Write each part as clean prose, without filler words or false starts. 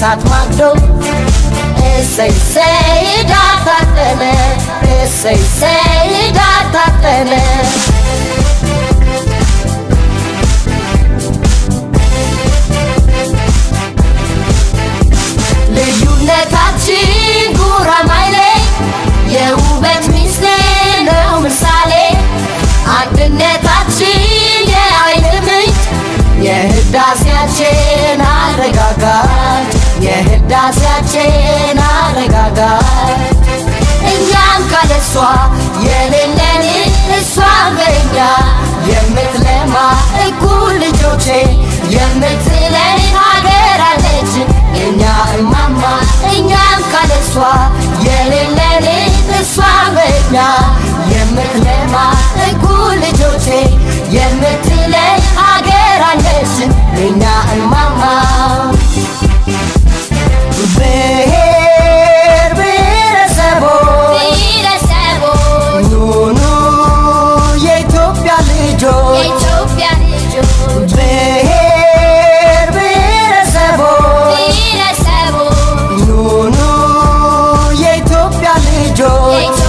ከሳት ማግዶ እሰይ እሰይ ዳር ታጠነ እሰይ እሰይ ዳር ታጠነ ልዩነታችን ጉራማይሌ የውበት ሚስጥር ነው ምሳሌ አንድነታችን የኃይል ምንጭ የህዳሴያችን አረጋጋት የህዳሴያችን አረጋጋት እኛም ካለሷ የሌለን እሷን በእኛ የምትለማ እኩል ልጆቼ የምትለን ሀገር አለች እኛ እማማ እኛም ካለሷ የሌለን እሷን በእኛ የምትለማ እኩል ልጆቼ የምትለን ሀገር አለች እኛ እማማ ብሔር ብሔረሰቦች ኑኑ የኢትዮጵያ ልጆች ብሔር ብሔረሰቦች ኑኑ የኢትዮጵያ ልጆች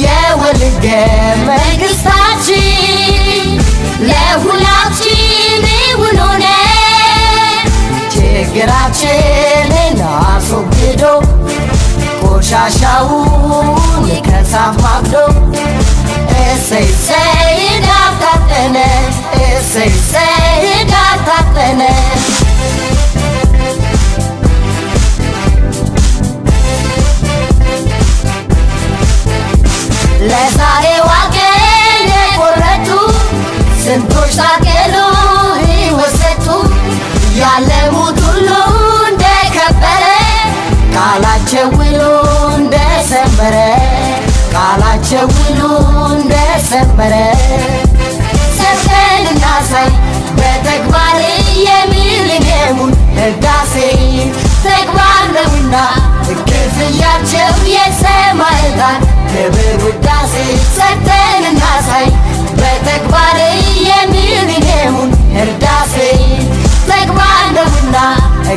የወልደ መንግስታችን ለሁላችን እውን ሆነ ችግራችንን አስወግዶ ቆሻሻውን ከሳት ማግዶ እሰይ እሰይ ዳር ታጠነ እሰይ እሰይ ዳር ታጠነ ለዛሬው አገር የቆረጡ ስንቶች ታገሉ ሕይወት ሰጡ ያለሙት ሁሉ እንደከበረ ቃላቸው ውሎ እንደሰመረ ቃላቸው ውሎ እንደሰመረ ሰርተን እናሳይ በተግባር የሚሊኒየሙን ህዳሴ ተግባር ነውና ክፍያቸው የሰማዕታት ክብር ውዳሴ ሰርተን እናሳይ በተግባር የሚሊኒየሙን ህዳሴ ተግባር ነውና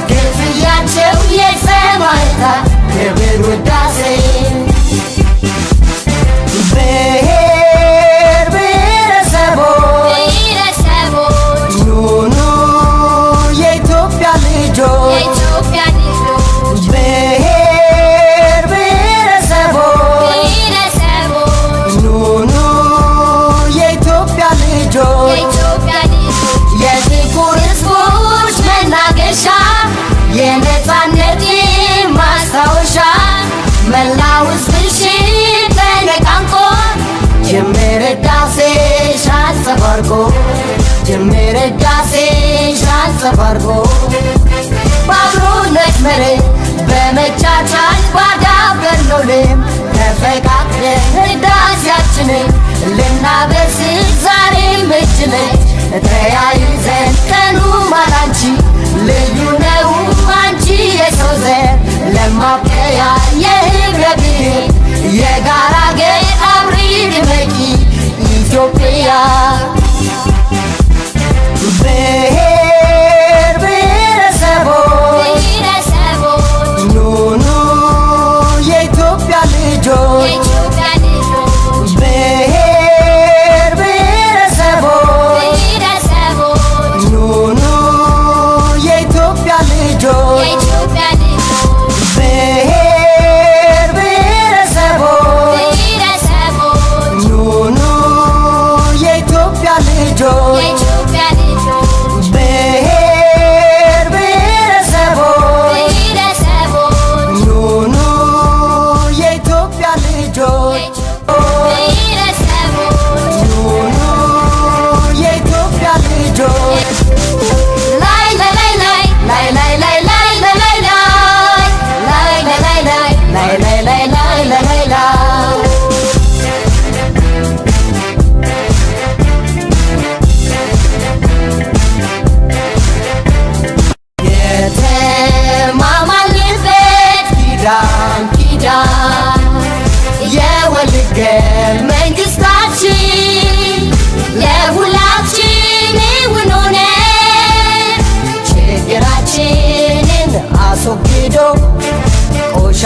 ክፍያቸው የሰማዕታት ክብር ውዳሴ ብሔር ብሔረሰቦች ኑኑ የኢትዮጵያ ልጆች ብሔር ብሔረሰቦች ኑኑ የኢትዮጵያ ልጆች የጥቁር ሕዝቦች መናገሻ የነፃነት ማስታወሻ መላው ሕዝብሽን ተነቃንቆ ጅምር ህዳሴሽ አንጸባርቆ ጅምር ህዳሴሽ አንጸባርቆ በአብሮነት መርህ በመቻቻል ባዳበርነው ልም ተፈቃቅረን ህዳሴያችንን ልናበስር ዛሬም እጅ ለእጅ ተያይዘን ቀኑ ማላንቺ ልዩ ነው አንቺ የሰው ዘር ለማብቀያ የህብረ ብሔር የጋራ አገር አብሪ ድመቂ ኢትዮጵያ ብሔር ብሔረሰቦች ኑኑ የኢትዮጵያ ልጆች ብሔር ብሔረሰቦች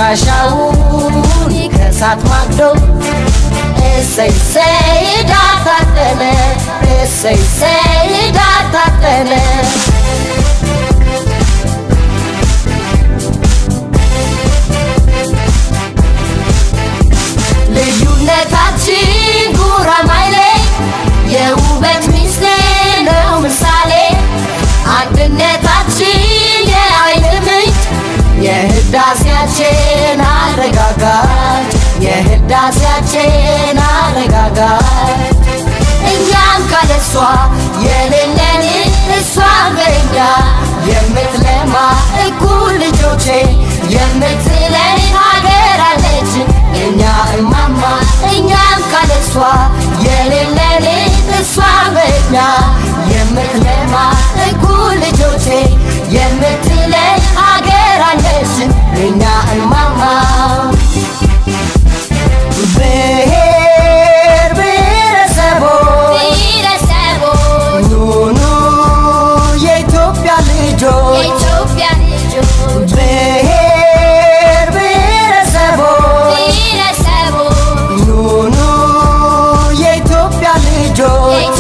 ቆሻሻውን ከእሳት ማግዶ እሰይ እሰይ ዳር ታጠነ እሰይ እሰይ ዳር ታጠነ ልዩነታችን ጉራማይሌ የውበት ሚስጥር ነው ምሳሌ አንድነታችን የኃይል ምንጭ የህዳሴያችን አረጋጋች የህዳሴያችን አረጋጋች እኛም ካለሷ የሌለን እሷም በእኛ የምትለማ እኩል ልጆቼ የምትለን ሀገር አለች የእኛ እማማ እኛም ካለሷ የሌለን እሷም በእኛ የምትለማ እኩል ልጆቼ የምትለን ሀገር አለች የእኛ እማማ ብሔር ብሔረሰቦች ኑኑ የኢትዮጵያ ልጆች ብሔር ብሔረሰቦች ኑኑ የኢትዮጵያ ልጆች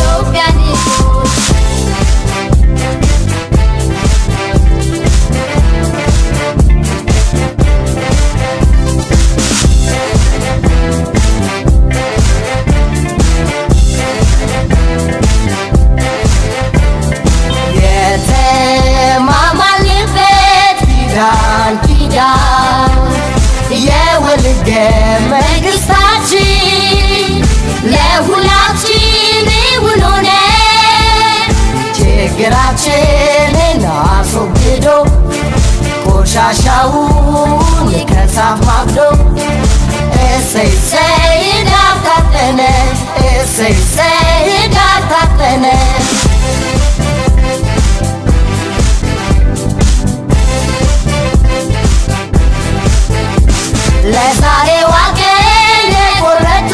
የወልደ መንግስታችን ለሁላችን እውን ሆነ ችግራችንን አስወግዶ ቆሻሻውን ከእሳት ማግዶ እሰይ እሰይ ዳር ታጠነ እሰይ እሰይ ዳር ታጠነ ለዛሬዋ ቀን የቆረጡ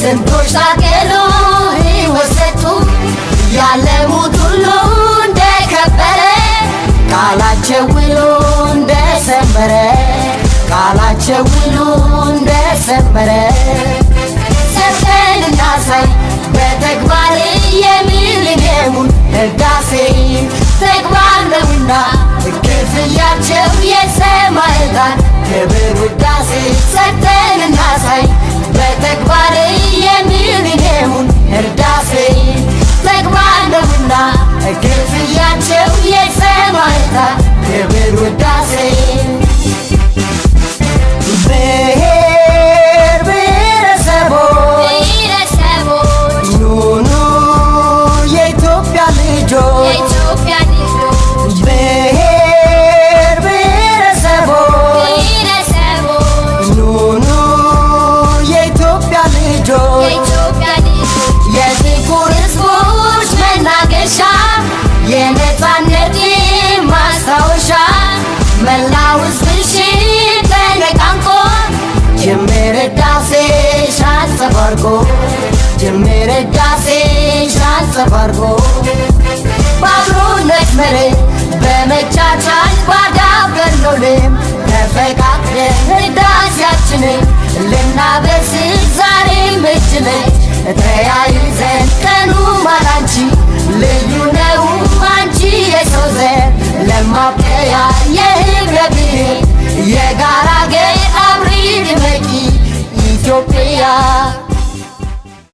ስንቶች ታገሉ ሕይወት ሰጡ ያለሙት ሁሉ እንደከበረ ቃላቸው ውሎ እንደሰመረ ቃላቸው ውሎ እንደሰመረ ሰርተን እናሳይ በተግባር የሚሊኒየሙን ህዳሴ ተግባር ነውና ክፍያቸው የሰማዕታት ክብር ውዳሴ ሰርተን እናሳይ በተግባር የሚሊኒየሙን ህዳሴ ተግባር ነውና ክፍያቸው የሰማዕታት ክብር ውዳሴ ብሔር ብሔረሰቦች ኑኑ የኢትዮጵያ ልጆች ብሔር ብሔረሰቦች ኑኑ የኢትዮጵያ ልጆች የጥቁር ሕዝቦች መናገሻ የነፃነት ማስታወሻ መላው ሕዝብሽን ተነቃንቆ ጅምር ህዳሴሽ አንጸባርቆ ጅምር ህዳሴሽ አንጸባርቆ በአብሮነት መርህ በመቻቻል ባዳበርነው ልም ተፈቃቅረን ህዳሴያችንን ልናበስር ዛሬም እጅ ለእጅ ተያይዘን